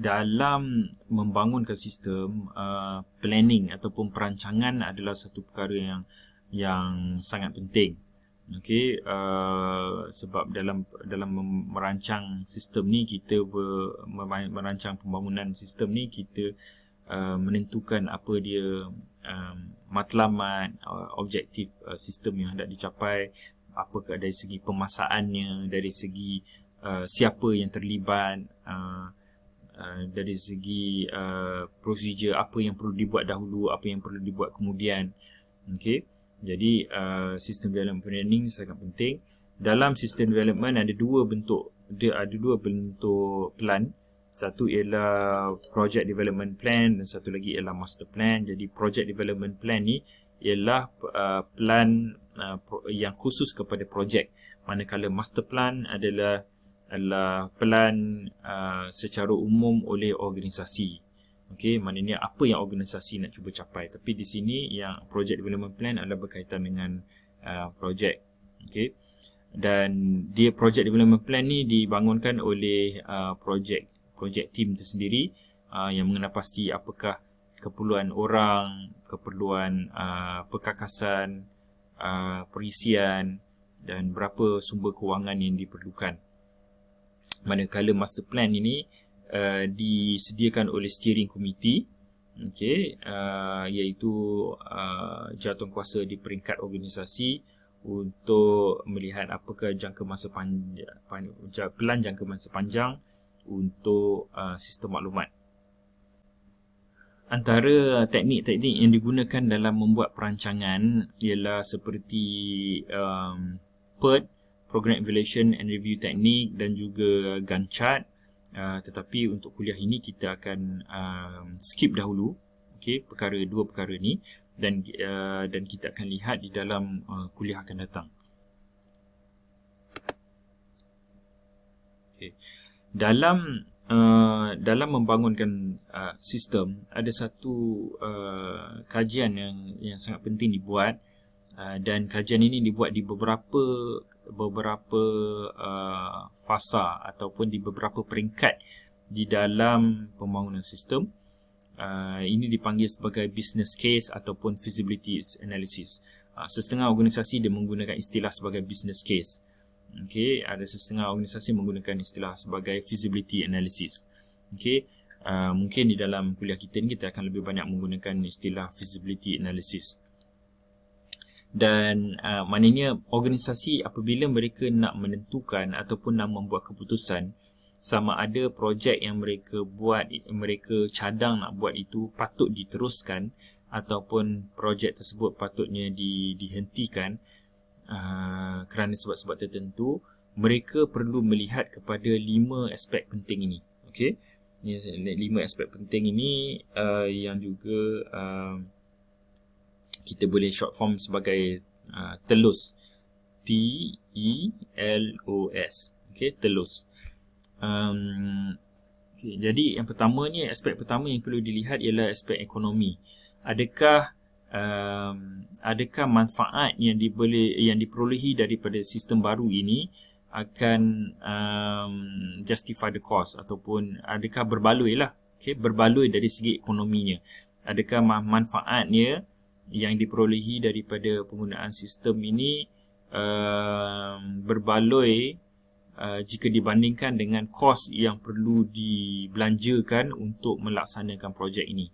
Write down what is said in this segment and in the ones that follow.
dalam membangunkan sistem, planning ataupun perancangan adalah satu perkara yang sangat penting. Okey, sebab dalam merancang sistem ni, kita merancang pembangunan sistem ni, kita menentukan apa dia matlamat, objektif sistem yang hendak dicapai, apakah dari segi pemasaannya, dari segi siapa yang terlibat, dari segi prosedur, apa yang perlu dibuat dahulu, apa yang perlu dibuat kemudian. Okey, jadi sistem development planning sangat penting. Dalam sistem development ada dua bentuk plan. Satu ialah project development plan dan satu lagi ialah master plan. Jadi project development plan ni ialah plan yang khusus kepada projek, manakala master plan adalah plan secara umum oleh organisasi. Okey, maknanya apa yang organisasi nak cuba capai. Tapi di sini yang project development plan adalah berkaitan dengan projek. Okey, dan dia project development plan ni dibangunkan oleh project team itu sendiri, yang mengenal pasti apakah keperluan orang, keperluan perkakasan, perisian dan berapa sumber kewangan yang diperlukan. Manakala master plan ini disediakan oleh steering committee, okey, iaitu jawatankuasa di peringkat organisasi untuk melihat apakah jangka masa plan jangka masa panjang untuk sistem maklumat. Antara teknik-teknik yang digunakan dalam membuat perancangan ialah seperti PERT, Program Evaluation and Review Technique, dan juga Gantt chart. Tetapi untuk kuliah ini kita akan skip dahulu, okey, dua perkara ni, dan kita akan lihat di dalam kuliah akan datang. Okey. Dalam membangunkan sistem, ada satu kajian yang sangat penting dibuat, dan kajian ini dibuat di beberapa fasa ataupun di beberapa peringkat di dalam pembangunan sistem. Ini dipanggil sebagai business case ataupun feasibility analysis. Setengah organisasi dia menggunakan istilah sebagai business case. Okey, ada setengah organisasi menggunakan istilah sebagai feasibility analysis. Okey, mungkin di dalam kuliah kita ni kita akan lebih banyak menggunakan istilah feasibility analysis. Dan maknanya organisasi apabila mereka nak menentukan ataupun nak membuat keputusan sama ada projek yang mereka cadang nak buat itu patut diteruskan ataupun projek tersebut patutnya dihentikan, kerana sebab-sebab tertentu, mereka perlu melihat kepada 5 aspek penting ini. Okey, 5 aspek penting ini yang juga kita boleh short form sebagai TELOS. TELOS. Okey, TELOS. Okay, jadi yang pertama ni, aspek pertama yang perlu dilihat ialah aspek ekonomi. Adakah manfaat yang diperolehi daripada sistem baru ini akan justify the cost, ataupun adakah berbaloi lah, okay, berbaloi dari segi ekonominya. Adakah manfaatnya yang diperolehi daripada penggunaan sistem ini berbaloi jika dibandingkan dengan kos yang perlu dibelanjakan untuk melaksanakan projek ini.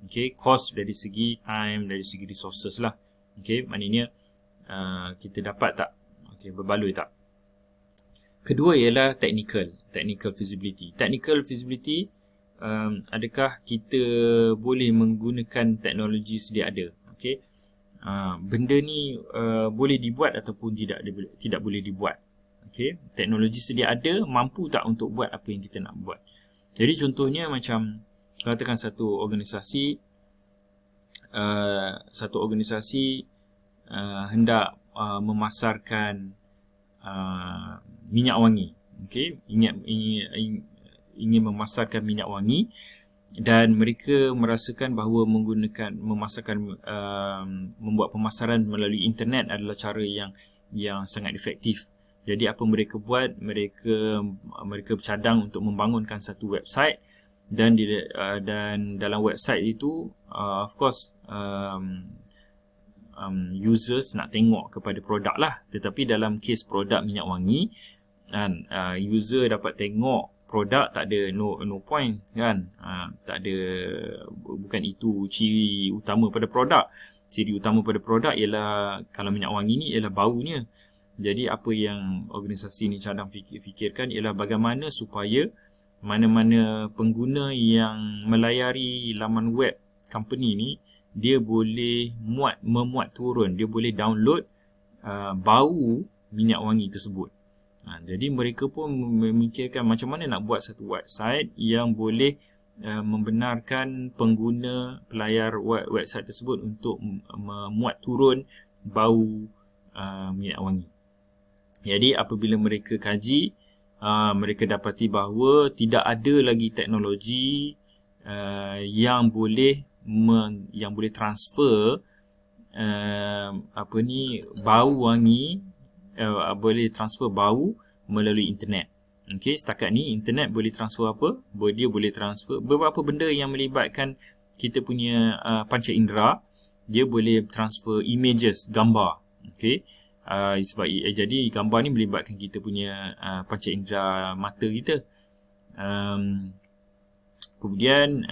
Okay, cost dari segi time, dari segi resources lah. Okay, maknanya kita dapat tak? Okay, berbaloi tak? Kedua ialah technical feasibility. Technical feasibility, adakah kita boleh menggunakan teknologi sedia ada? Okay, benda ni boleh dibuat ataupun tidak boleh dibuat. Okay, teknologi sedia ada, mampu tak untuk buat apa yang kita nak buat? Jadi contohnya macam katakan satu organisasi hendak memasarkan minyak wangi. Okey, ingin memasarkan minyak wangi, dan mereka merasakan bahawa membuat pemasaran melalui internet adalah cara yang sangat efektif. Jadi apa mereka buat? Mereka bercadang untuk membangunkan satu website dan dalam website itu of course users nak tengok kepada produk lah. Tetapi dalam kes produk minyak wangi kan, user dapat tengok produk, tak ada no point kan. Tak ada, bukan itu ciri utama pada produk. Ciri utama pada produk ialah, kalau minyak wangi ni, ialah baunya. Jadi apa yang organisasi ni cadang fikirkan ialah bagaimana supaya mana-mana pengguna yang melayari laman web company ni, dia boleh memuat turun, dia boleh download bau minyak wangi tersebut. Jadi mereka pun memikirkan macam mana nak buat satu website yang boleh membenarkan pengguna pelayar website tersebut untuk memuat turun bau minyak wangi. Jadi apabila mereka kaji, mereka dapati bahawa tidak ada lagi teknologi yang boleh transfer bau wangi, boleh transfer bau melalui internet. Okey, setakat ni internet boleh transfer apa? Dia boleh transfer beberapa benda yang melibatkan kita punya panca indera. Dia boleh transfer images, gambar. Okey. Jadi gambar ni melibatkan kita punya panca indera mata kita. Kemudian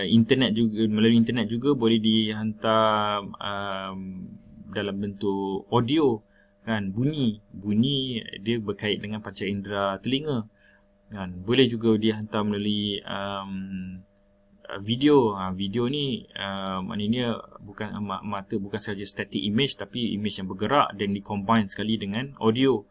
internet juga, melalui internet juga boleh dihantar dalam bentuk audio kan, bunyi dia berkait dengan panca indera telinga kan. Boleh juga dihantar melalui video. Video ni maknanya bukan mata, bukan sahaja static image, tapi image yang bergerak dan di-combine sekali dengan audio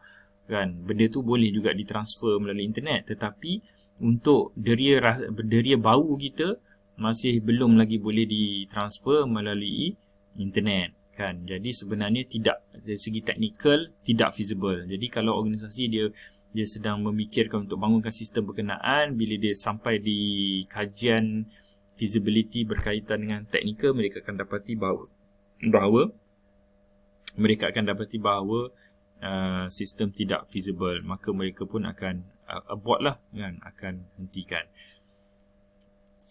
kan. Benda tu boleh juga ditransfer melalui internet, tetapi untuk deria bau kita masih belum lagi boleh ditransfer melalui internet kan. Jadi sebenarnya tidak, dari segi teknikal tidak feasible. Jadi kalau organisasi dia sedang memikirkan untuk bangunkan sistem berkenaan, bila dia sampai di kajian feasibility berkaitan dengan teknikal, mereka akan dapati bahawa sistem tidak feasible, maka mereka pun akan abort lah kan, akan hentikan.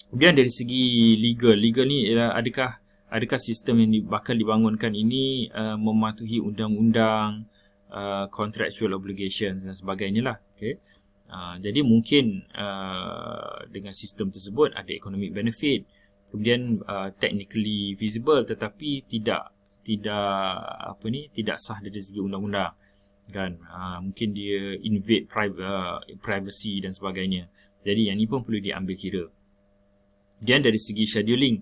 Kemudian dari segi legal ni ialah adakah sistem yang bakal dibangunkan ini mematuhi undang-undang, contractual obligations dan sebagainya lah. Okay. Jadi mungkin dengan sistem tersebut ada economic benefit, kemudian technically feasible, tetapi tidak sah dari segi undang-undang kan. Mungkin dia invade privacy dan sebagainya. Jadi yang ni pun perlu diambil kira. Dan dari segi scheduling,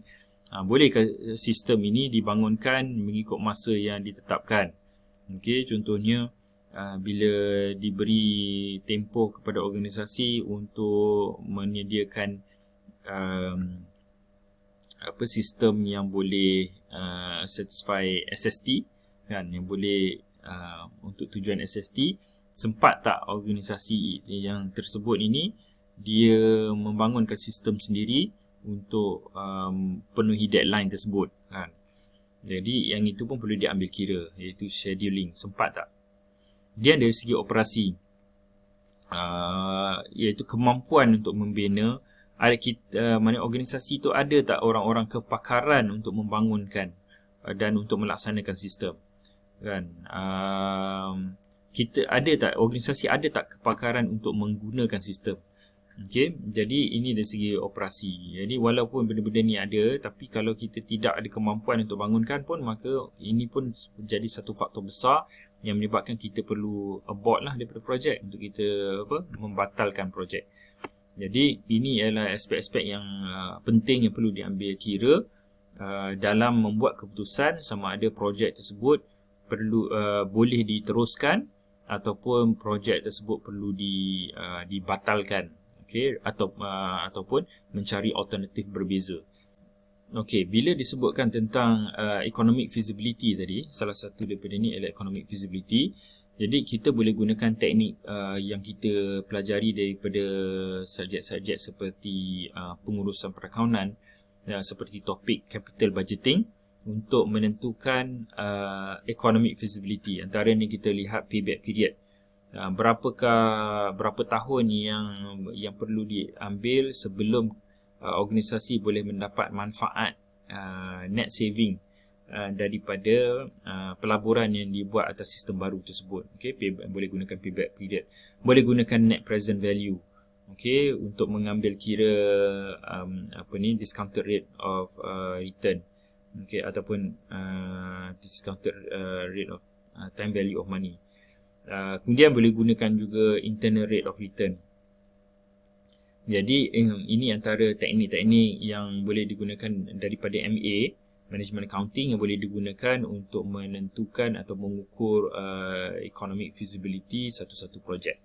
bolehkah sistem ini dibangunkan mengikut masa yang ditetapkan? Okey, contohnya bila diberi tempoh kepada organisasi untuk menyediakan sistem yang boleh satisfy SST kan, yang boleh untuk tujuan SST, sempat tak organisasi yang tersebut ini dia membangunkan sistem sendiri untuk penuhi deadline tersebut kan. Jadi yang itu pun perlu diambil kira, iaitu scheduling, sempat tak. Dia dari segi operasi, iaitu kemampuan untuk membina, mana organisasi itu ada tak orang-orang kepakaran untuk membangunkan dan untuk melaksanakan sistem kan. Kita ada tak, organisasi ada tak kepakaran untuk menggunakan sistem. Okey, jadi ini dari segi operasi. Jadi walaupun benda-benda ni ada, tapi kalau kita tidak ada kemampuan untuk bangunkan pun, maka ini pun jadi satu faktor besar yang menyebabkan kita perlu abort lah daripada projek, untuk kita membatalkan projek. Jadi ini adalah aspek-aspek yang penting yang perlu diambil kira dalam membuat keputusan sama ada projek tersebut perlu boleh diteruskan ataupun projek tersebut perlu dibatalkan. Okay, ataupun mencari alternatif berbeza. Okey, bila disebutkan tentang economic feasibility tadi, salah satu daripada ni adalah economic feasibility. Jadi kita boleh gunakan teknik yang kita pelajari daripada subjek-subjek seperti pengurusan perakaunan, seperti topik capital budgeting, untuk menentukan economic feasibility. Antara ni kita lihat payback period. berapa tahun yang perlu diambil sebelum organisasi boleh mendapat manfaat net saving daripada pelaburan yang dibuat atas sistem baru tersebut. Boleh gunakan payback period, boleh gunakan net present value, untuk mengambil kira discounted rate of return, ataupun discounted rate of time value of money. Kemudian boleh gunakan juga internal rate of return. Jadi ini antara teknik-teknik yang boleh digunakan daripada MA, Management Accounting, yang boleh digunakan untuk menentukan atau mengukur economic feasibility satu-satu projek.